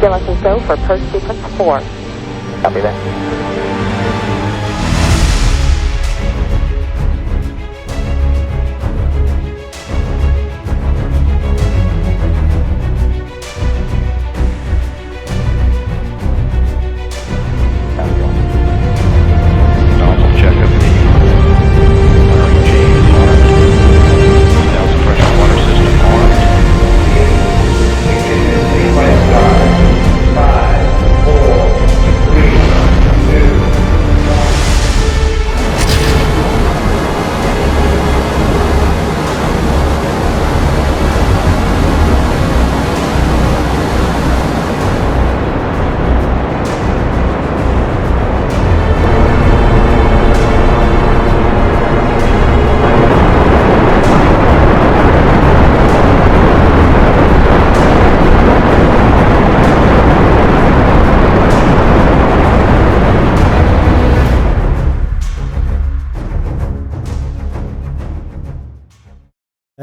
CLS's go for post sequence 4. Copy that.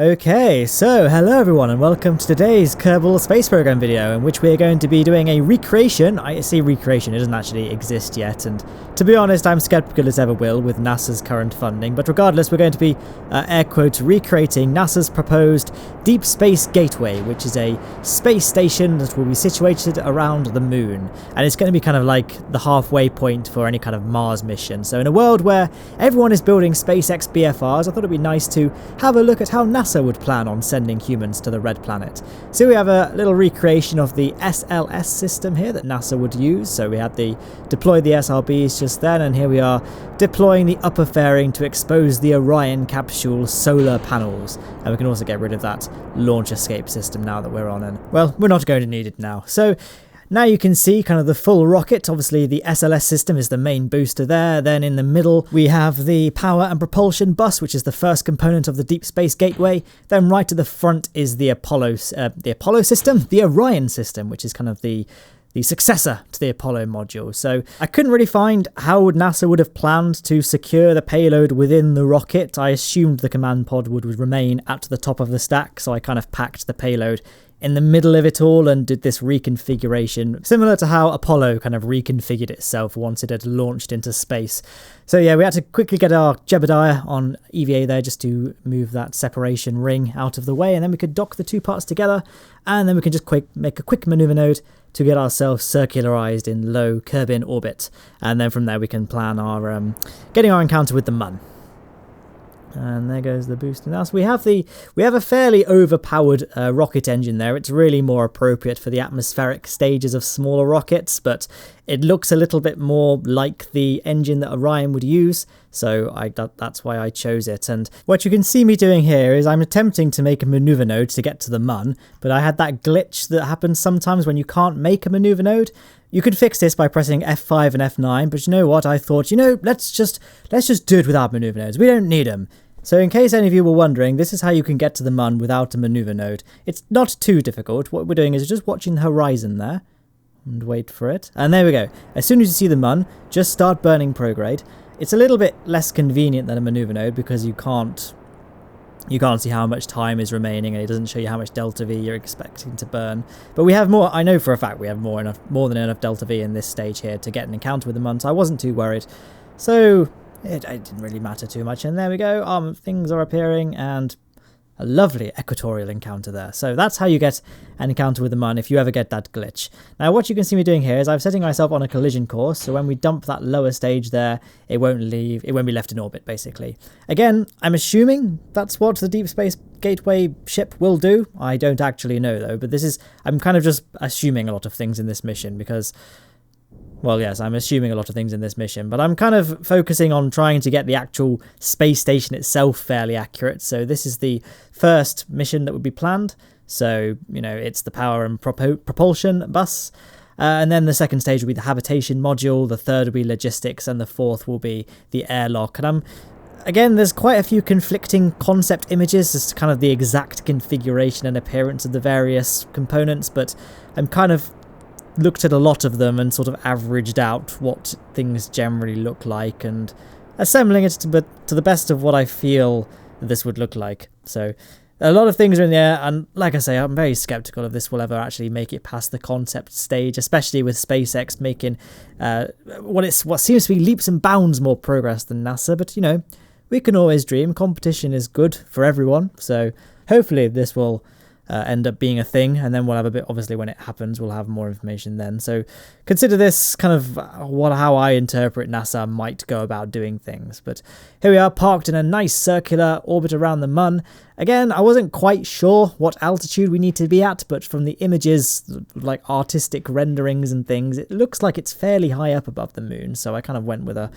Okay, so hello everyone and welcome to today's Kerbal Space Program video in which we are going to be doing a recreation. I say recreation, it doesn't actually exist yet, and to be honest I'm skeptical as ever will with NASA's current funding, but regardless we're going to be air quotes recreating NASA's proposed Deep Space Gateway, which is a space station that will be situated around the moon, and it's going to be kind of like the halfway point for any kind of Mars mission. So in a world where everyone is building SpaceX BFRs, I thought it'd be nice to have a look at how NASA would plan on sending humans to the red planet. So we have a little recreation of the SLS system here that NASA would use. So we had deployed the SRBs just then, and here we are deploying the upper fairing to expose the Orion capsule solar panels. And we can also get rid of that launch escape system now that we're on, and well, we're not going to need it now. So now you can see kind of the full rocket. Obviously the SLS system is the main booster there. Then in the middle we have the power and propulsion bus, which is the first component of the Deep Space Gateway. Then right to the front is the Apollo system, the Orion system, which is kind of the successor to the Apollo module. So I couldn't really find how NASA would have planned to secure the payload within the rocket. I assumed the command pod would remain at the top of the stack, so I kind of packed the payload in the middle of it all and did this reconfiguration, similar to how Apollo kind of reconfigured itself once it had launched into space. So yeah, we had to quickly get our Jebediah on EVA there just to move that separation ring out of the way, and then we could dock the two parts together, and then we can just make a quick maneuver node to get ourselves circularized in low Kerbal orbit, and then from there we can plan our getting our encounter with the Mun. And there goes the booster now. So we have a fairly overpowered rocket engine there. It's really more appropriate for the atmospheric stages of smaller rockets, but it looks a little bit more like the engine that Orion would use, so that's why I chose it. And what you can see me doing here is I'm attempting to make a maneuver node to get to the Mun, but I had that glitch that happens sometimes when you can't make a maneuver node. You could fix this by pressing F5 and F9, but you know what? I thought, let's just do it without maneuver nodes. We don't need them. So in case any of you were wondering, this is how you can get to the Mun without a maneuver node. It's not too difficult. What we're doing is just watching the horizon there and wait for it. And there we go. As soon as you see the Mun, just start burning prograde. It's a little bit less convenient than a maneuver node because you can't see how much time is remaining, and it doesn't show you how much delta V you're expecting to burn. But we have more. I know for a fact we have more than enough delta V in this stage here to get an encounter with the Mun, so I wasn't too worried. So it didn't really matter too much, and there we go. Things are appearing, and a lovely equatorial encounter there. So that's how you get an encounter with the Mun if you ever get that glitch. Now what you can see me doing here is I'm setting myself on a collision course, so when we dump that lower stage there, it won't be left in orbit basically. Again, I'm assuming that's what the Deep Space Gateway ship will do. I don't actually know though, but I'm kind of just assuming a lot of things in this mission because, well, yes, I'm assuming a lot of things in this mission, but I'm kind of focusing on trying to get the actual space station itself fairly accurate. So this is the first mission that would be planned. So, it's the power and propulsion bus. And then the second stage will be the habitation module. The third will be logistics, and the fourth will be the airlock. And again, there's quite a few conflicting concept images as to kind of the exact configuration and appearance of the various components, but I'm kind of looked at a lot of them and sort of averaged out what things generally look like and assembling it to the best of what I feel this would look like. So A lot of things are in the air, and like I say, I'm very skeptical if this will ever actually make it past the concept stage, especially with SpaceX making what seems to be leaps and bounds more progress than NASA. But, you know, we can always dream. Competition is good for everyone, so hopefully this will end up being a thing, and then we'll have a bit, obviously when it happens we'll have more information then. So consider this kind of how I interpret NASA might go about doing things. But here we are, parked in a nice circular orbit around the Mun. Again, I wasn't quite sure what altitude we need to be at, but from the images, like artistic renderings and things, it looks like it's fairly high up above the moon, so I kind of went with a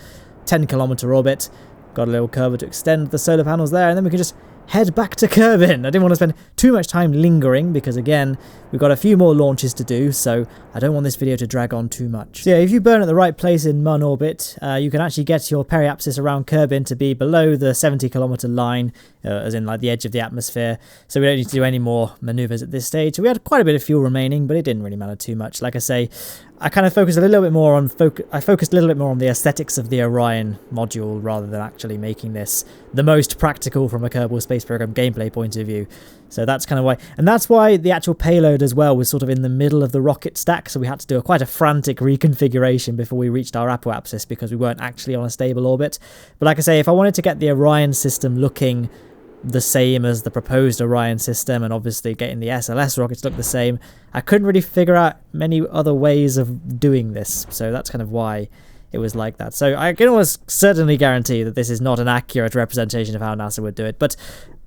10-kilometer orbit. Got a little curve to extend the solar panels there, and then we can just head back to Kerbin. I didn't want to spend too much time lingering because, again, we've got a few more launches to do, so I don't want this video to drag on too much. So yeah, if you burn at the right place in Mun orbit, you can actually get your periapsis around Kerbin to be below the 70-kilometer line, as in like the edge of the atmosphere, so we don't need to do any more maneuvers at this stage. So we had quite a bit of fuel remaining, but it didn't really matter too much. Like I say, I kind of focused a little bit more on the aesthetics of the Orion module rather than actually making this the most practical from a Kerbal Space Program gameplay point of view. So that's kind of why, and that's why the actual payload as well was sort of in the middle of the rocket stack, so we had to do quite a frantic reconfiguration before we reached our apoapsis because we weren't actually on a stable orbit. But like I say, if I wanted to get the Orion system looking the same as the proposed Orion system, and obviously getting the SLS rockets to look the same, I couldn't really figure out many other ways of doing this, so that's kind of why it was like that. So I can almost certainly guarantee that this is not an accurate representation of how NASA would do it, but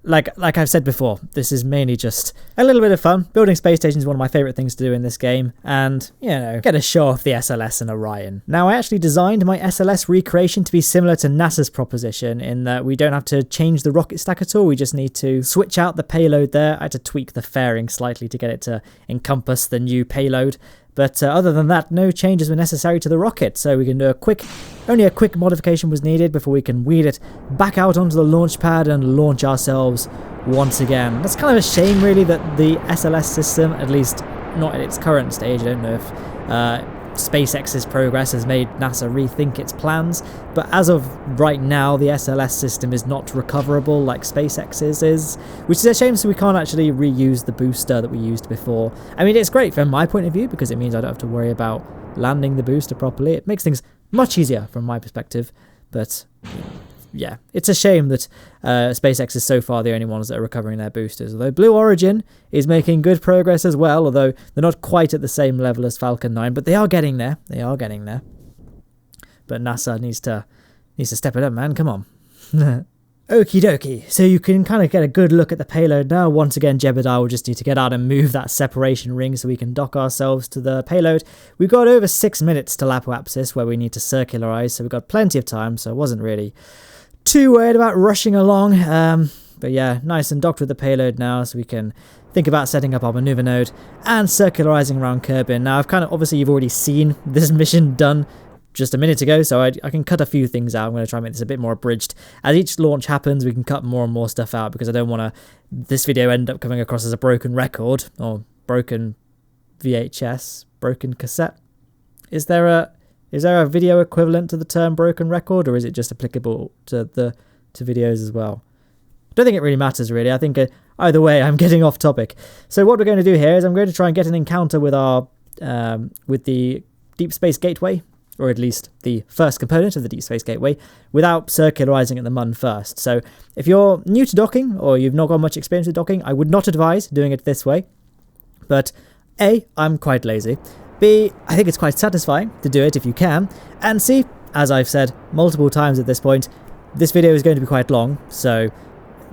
like I've said before, this is mainly just a little bit of fun. Building space stations is one of my favourite things to do in this game, and, you know, get a show off the SLS and Orion. Now, I actually designed my SLS recreation to be similar to NASA's proposition in that we don't have to change the rocket stack at all, we just need to switch out the payload there. I had to tweak the fairing slightly to get it to encompass the new payload. But other than that, no changes were necessary to the rocket, so we can do only a quick modification was needed before we can wheel it back out onto the launch pad and launch ourselves once again. That's kind of a shame, really, that the SLS system, at least not at its current stage, I don't know if SpaceX's progress has made NASA rethink its plans, but as of right now, the SLS system is not recoverable like SpaceX's is, which is a shame, so we can't actually reuse the booster that we used before. I mean, it's great from my point of view because it means I don't have to worry about landing the booster properly. It makes things much easier from my perspective, but yeah, it's a shame that SpaceX is so far the only ones that are recovering their boosters. Although Blue Origin is making good progress as well, although they're not quite at the same level as Falcon 9, but they are getting there. They are getting there. But NASA needs to step it up, man. Come on. Okie dokie. So you can kind of get a good look at the payload now. Once again, Jebediah will just need to get out and move that separation ring so we can dock ourselves to the payload. We've got over 6 minutes till apoapsis where we need to circularize, so we've got plenty of time, so I wasn't really too worried about rushing along, but yeah, nice and docked with the payload now, so we can think about setting up our maneuver node and circularizing around Kerbin. Now, obviously you've already seen this mission done just a minute ago, so I can cut a few things out. I'm going to try and make this a bit more abridged. As each launch happens, we can cut more and more stuff out because I don't want this video end up coming across as a broken record or broken VHS, broken cassette. Is there a video equivalent to the term broken record, or is it just applicable to videos as well? I don't think it really matters, really. I think either way, I'm getting off topic. So what we're going to do here is I'm going to try and get an encounter with with the Deep Space Gateway, or at least the first component of the Deep Space Gateway, without circularizing at the Mun first. So if you're new to docking, or you've not got much experience with docking, I would not advise doing it this way. But A, I'm quite lazy. B, I think it's quite satisfying to do it if you can. And C, as I've said multiple times at this point, this video is going to be quite long, so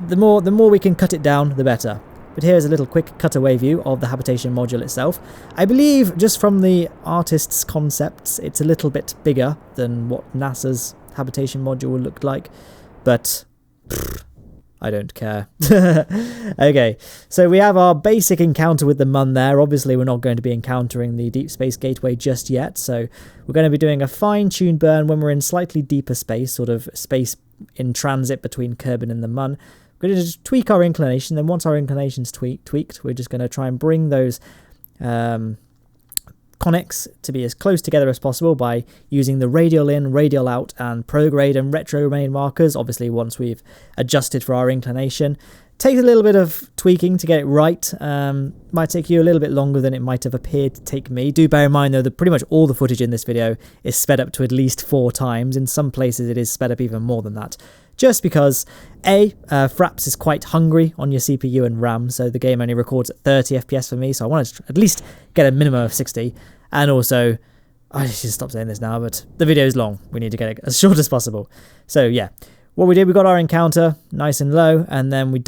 the more we can cut it down, the better. But here's a little quick cutaway view of the habitation module itself. I believe, just from the artist's concepts, it's a little bit bigger than what NASA's habitation module looked like, but I don't care. Okay, so we have our basic encounter with the Mun there. Obviously, we're not going to be encountering the Deep Space Gateway just yet, so we're going to be doing a fine-tuned burn when we're in slightly deeper space, sort of space in transit between Kerbin and the Mun. We're going to just tweak our inclination, then once our inclination's tweaked, we're just going to try and bring those conics to be as close together as possible by using the radial in, radial out, and prograde and retrograde markers, obviously once we've adjusted for our inclination, Takes a little bit of tweaking to get it right. Might take you a little bit longer than it might have appeared to take me. Do bear in mind though that pretty much all the footage in this video is sped up to at least 4 times. In some places it is sped up even more than that. Just because Fraps is quite hungry on your CPU and RAM, so the game only records at 30 FPS for me, so I wanted to at least get a minimum of 60. And also, I should stop saying this now, but the video is long. We need to get it as short as possible. So yeah, what we did, we got our encounter nice and low, and then we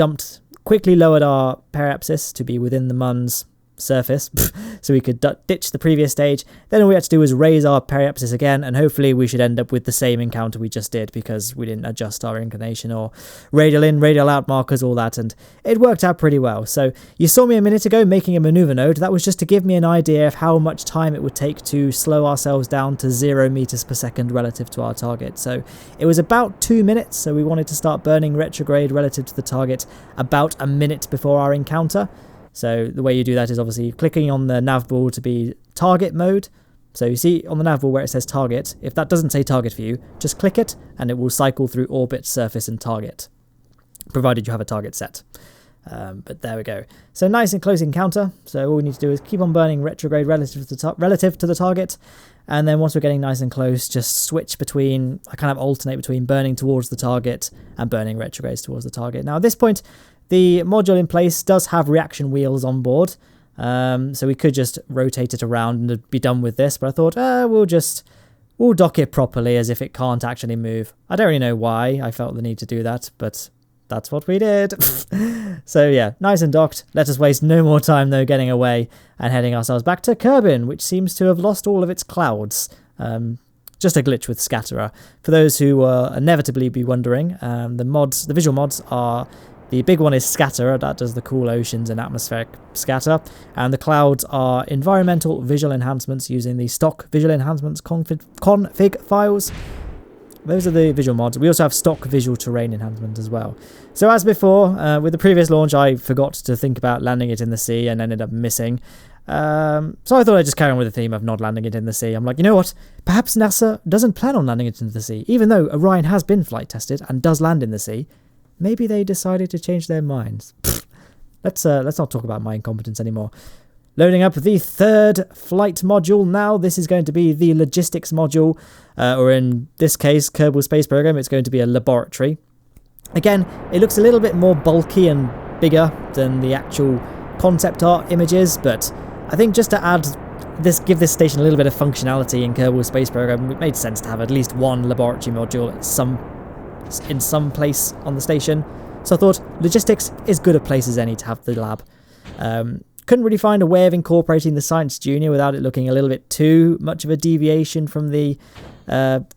quickly lowered our periapsis to be within the MUN's surface so we could ditch the previous stage. Then all we had to do was raise our periapsis again, and hopefully we should end up with the same encounter we just did because we didn't adjust our inclination or radial in, radial out markers, all that, and it worked out pretty well. So you saw me a minute ago making a maneuver node. That was just to give me an idea of how much time it would take to slow ourselves down to 0 meters per second relative to our target. So it was about 2 minutes, so we wanted to start burning retrograde relative to the target about a minute before our encounter. So the way you do that is obviously clicking on the nav ball to be target mode. So you see on the nav ball where it says target, if that doesn't say target for you, just click it and it will cycle through orbit, surface and target, provided you have a target set. But there we go. So nice and close encounter. So all we need to do is keep on burning retrograde relative to the target. And then once we're getting nice and close, just switch between, I kind of alternate between burning towards the target and burning retrogrades towards the target. Now at this point, the module in place does have reaction wheels on board, so we could just rotate it around and be done with this, but I thought we'll dock it properly as if it can't actually move. I don't really know why I felt the need to do that, but that's what we did. So yeah, nice and docked. Let us waste no more time though getting away and heading ourselves back to Kerbin, which seems to have lost all of its clouds. Just a glitch with Scatterer. For those who will inevitably be wondering, the visual mods are... The big one is Scatterer, that does the cool oceans and atmospheric scatter, and the clouds are environmental visual enhancements using the stock visual enhancements config files. Those are the visual mods. We also have stock visual terrain enhancement as well. So as before, with the previous launch, I forgot to think about landing it in the sea and ended up missing. So I thought I'd just carry on with the theme of not landing it in the sea. I'm like, you know what? Perhaps NASA doesn't plan on landing it into the sea, even though Orion has been flight tested and does land in the sea. Maybe they decided to change their minds. Let's not talk about my incompetence anymore. Loading up the 3rd flight module now. This is going to be the logistics module, or in this case, Kerbal Space Program, it's going to be a laboratory. Again, it looks a little bit more bulky and bigger than the actual concept art images, but I think just to give this station a little bit of functionality in Kerbal Space Program, it made sense to have at least one laboratory module in some place on the station. So I thought logistics is good a place as any to have the lab. Couldn't really find a way of incorporating the Science Junior without it looking a little bit too much of a deviation from the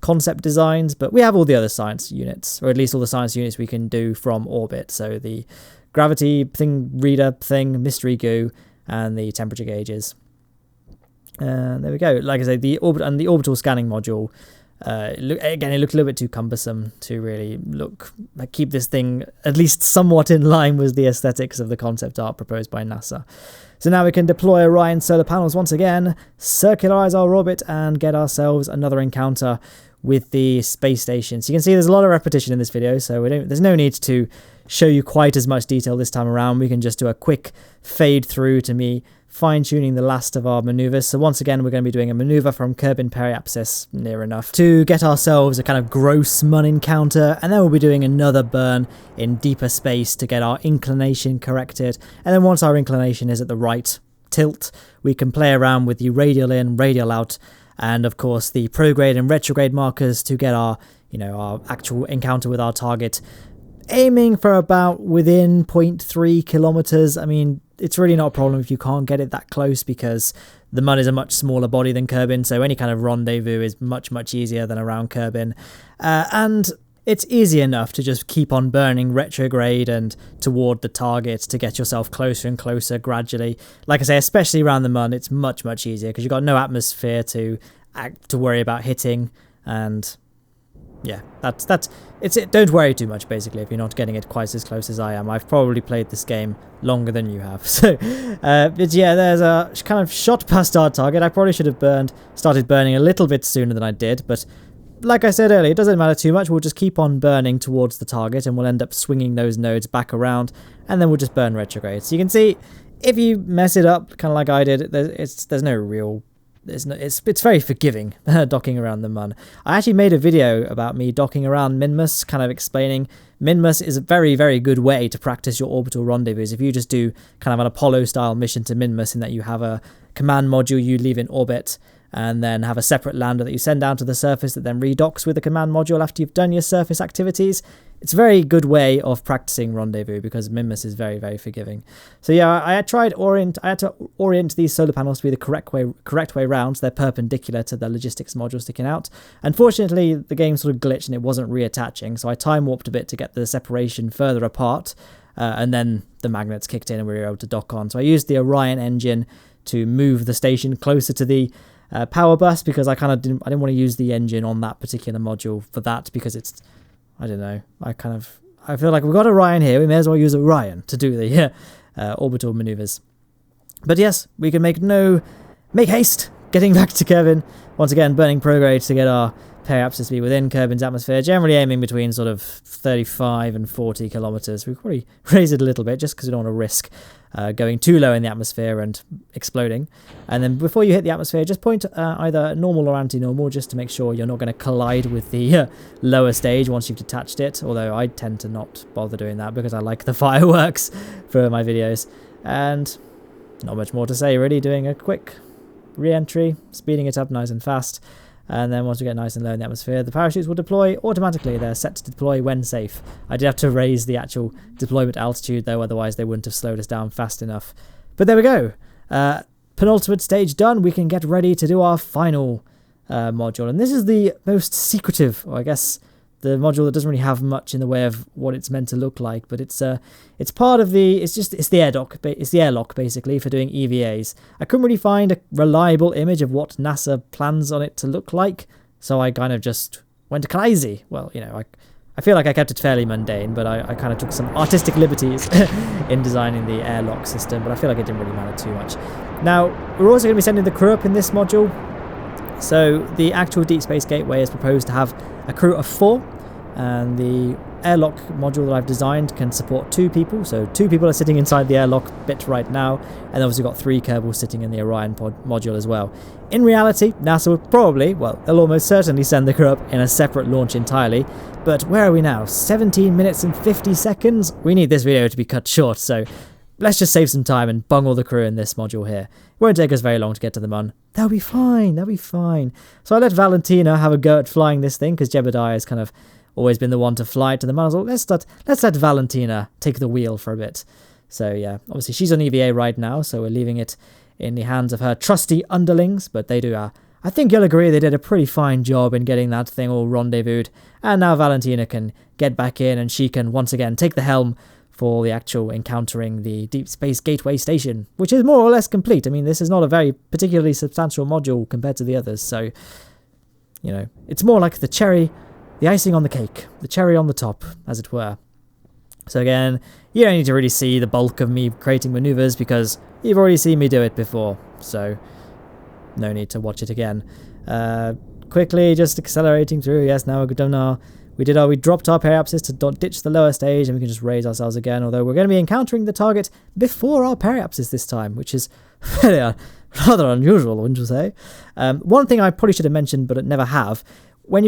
concept designs, but we have all the other science units, or at least all the science units we can do from orbit. So the gravity thing, reader thing, mystery goo, and the temperature gauges. There we go. Like I say, the orbital scanning module. It looked a little bit too cumbersome to really keep this thing at least somewhat in line with the aesthetics of the concept art proposed by NASA. So now we can deploy Orion solar panels once again, circularize our orbit, and get ourselves another encounter with the space station. So you can see there's a lot of repetition in this video, so there's no need to show you quite as much detail this time around. We can just do a quick fade through to me fine-tuning the last of our maneuvers. So once again, we're going to be doing a maneuver from Kerbin periapsis, near enough, to get ourselves a kind of gross MUN encounter, and then we'll be doing another burn in deeper space to get our inclination corrected. And then once our inclination is at the right tilt, we can play around with the radial in, radial out, and of course the prograde and retrograde markers to get our actual encounter with our target, aiming for about within 0.3 kilometers. I mean, it's really not a problem if you can't get it that close, because the MUN is a much smaller body than Kerbin, so any kind of rendezvous is much, much easier than around Kerbin. And it's easy enough to just keep on burning retrograde and toward the target to get yourself closer and closer gradually. Like I say, especially around the MUN, it's much, much easier because you've got no atmosphere to worry about hitting, and yeah, that's it. Don't worry too much, basically, if you're not getting it quite as close as I am. I've probably played this game longer than you have. So, but yeah, there's a kind of shot past our target. I probably should have started burning a little bit sooner than I did, but like I said earlier, it doesn't matter too much. We'll just keep on burning towards the target and we'll end up swinging those nodes back around and then we'll just burn retrograde. So you can see if you mess it up, kind of like I did, there's no real... It's very forgiving, docking around the Mun. I actually made a video about me docking around Minmus, kind of explaining Minmus is a very, very good way to practice your orbital rendezvous. If you just do kind of an Apollo-style mission to Minmus in that you have a command module you leave in orbit and then have a separate lander that you send down to the surface that then redocks with the command module after you've done your surface activities. It's a very good way of practicing rendezvous because Minmus is very, very forgiving. So yeah, I had to orient these solar panels to be the correct way round. So they're perpendicular to the logistics module sticking out. Unfortunately, the game sort of glitched and it wasn't reattaching, so I time warped a bit to get the separation further apart, and then the magnets kicked in and we were able to dock on. So I used the Orion engine to move the station closer to the power bus because I didn't want to use the engine on that particular module for that because it's, I don't know, I feel like we've got Orion here, we may as well use Orion to do the orbital maneuvers. But yes, we can make haste getting back to Kerbin. Once again, burning prograde to get our periapsis to be within Kerbin's atmosphere, generally aiming between sort of 35 and 40 kilometers. We'll probably raise it a little bit just because we don't want to risk going too low in the atmosphere and exploding. And then before you hit the atmosphere, just point either normal or anti-normal just to make sure you're not going to collide with the lower stage once you've detached it, although I tend to not bother doing that because I like the fireworks for my videos. And not much more to say really, doing a quick re-entry, speeding it up nice and fast. And then once we get nice and low in the atmosphere, the parachutes will deploy automatically. They're set to deploy when safe. I did have to raise the actual deployment altitude though, otherwise they wouldn't have slowed us down fast enough. But there we go. Penultimate stage done. We can get ready to do our final module. And this is the most secretive, or I guess the module that doesn't really have much in the way of what it's meant to look like, but it's part of the, it's the airlock basically for doing EVAs. I couldn't really find a reliable image of what NASA plans on it to look like, so I kind of just went crazy. Well, you know, I feel like I kept it fairly mundane, but I kind of took some artistic liberties in designing the airlock system, but I feel like it didn't really matter too much. Now, we're also going to be sending the crew up in this module. So the actual Deep Space Gateway is proposed to have a crew of 4, and the airlock module that I've designed can support 2 people. So 2 people are sitting inside the airlock bit right now, and obviously got 3 Kerbals sitting in the Orion module as well. In reality, NASA will probably, well, they'll almost certainly send the crew up in a separate launch entirely. But where are we now? 17 minutes and 50 seconds? We need this video to be cut short, so let's just save some time and bung all the crew in this module here. It won't take us very long to get to the Mun. That'll be fine, that'll be fine. So I let Valentina have a go at flying this thing, because Jebediah has kind of always been the one to fly it to the Mun. So let's let Valentina take the wheel for a bit. So yeah, obviously she's on EVA right now, so we're leaving it in the hands of her trusty underlings, but they do, I think you'll agree they did a pretty fine job in getting that thing all rendezvoused. And now Valentina can get back in, and she can once again take the helm for the actual encountering the Deep Space Gateway station, which is more or less complete. I mean, this is not a very particularly substantial module compared to the others, so, you know, it's more like the icing on the cake, the cherry on the top, as it were. So again, you don't need to really see the bulk of me creating maneuvers because you've already seen me do it before, so no need to watch it again. Quickly, just accelerating through. Yes, now we've done our... We dropped our periapsis to ditch the lower stage, and we can just raise ourselves again, although we're going to be encountering the target before our periapsis this time, which is rather unusual, wouldn't you say? One thing I probably should have mentioned, but never have, if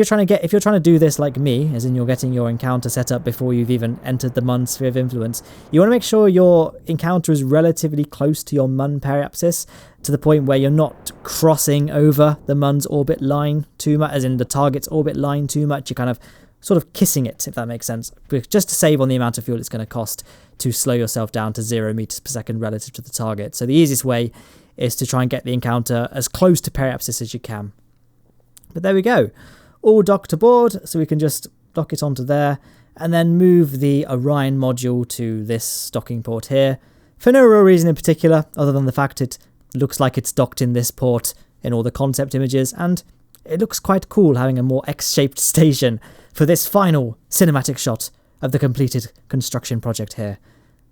you're trying to do this like me, as in you're getting your encounter set up before you've even entered the Mun sphere of influence, you want to make sure your encounter is relatively close to your Mun periapsis, to the point where you're not crossing over the Mun's orbit line too much, as in the target's orbit line too much. You're kind of sort of kissing it, if that makes sense, just to save on the amount of fuel it's going to cost to slow yourself down to 0 meters per second relative to the target. So the easiest way is to try and get the encounter as close to periapsis as you can. But there we go. All docked aboard, so we can just dock it onto there, and then move the Orion module to this docking port here, for no real reason in particular, other than the fact it looks like it's docked in this port in all the concept images, and it looks quite cool having a more X-shaped station for this final cinematic shot of the completed construction project here.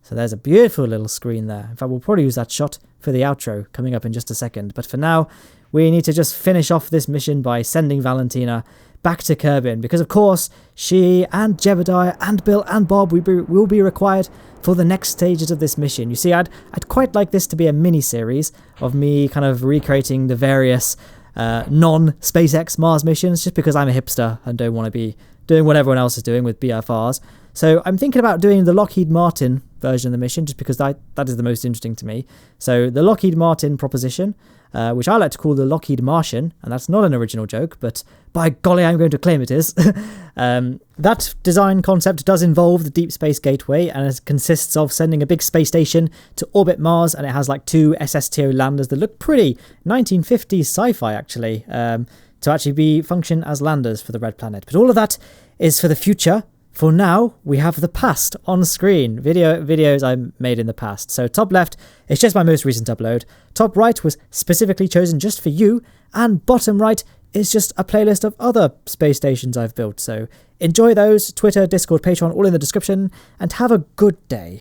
So there's a beautiful little screen there. In fact, we'll probably use that shot for the outro coming up in just a second, but for now, we need to just finish off this mission by sending Valentina back to Kerbin, because of course she and Jebediah and Bill and Bob will be required for the next stages of this mission. You see, I'd quite like this to be a mini-series of me kind of recreating the various non-SpaceX Mars missions, just because I'm a hipster and don't want to be doing what everyone else is doing with BFRs. So I'm thinking about doing the Lockheed Martin version of the mission, just because that is the most interesting to me. So the Lockheed Martin proposition, which I like to call the Lockheed Martian, and that's not an original joke, but by golly, I'm going to claim it is. That design concept does involve the Deep Space Gateway, and it consists of sending a big space station to orbit Mars, and it has like 2 SSTO landers that look pretty 1950s sci-fi actually, to actually function as landers for the Red Planet. But all of that is for the future. For now, we have the past on screen, videos I made in the past. So top left is just my most recent upload. Top right was specifically chosen just for you. And bottom right is just a playlist of other space stations I've built. So enjoy those. Twitter, Discord, Patreon, all in the description. And have a good day.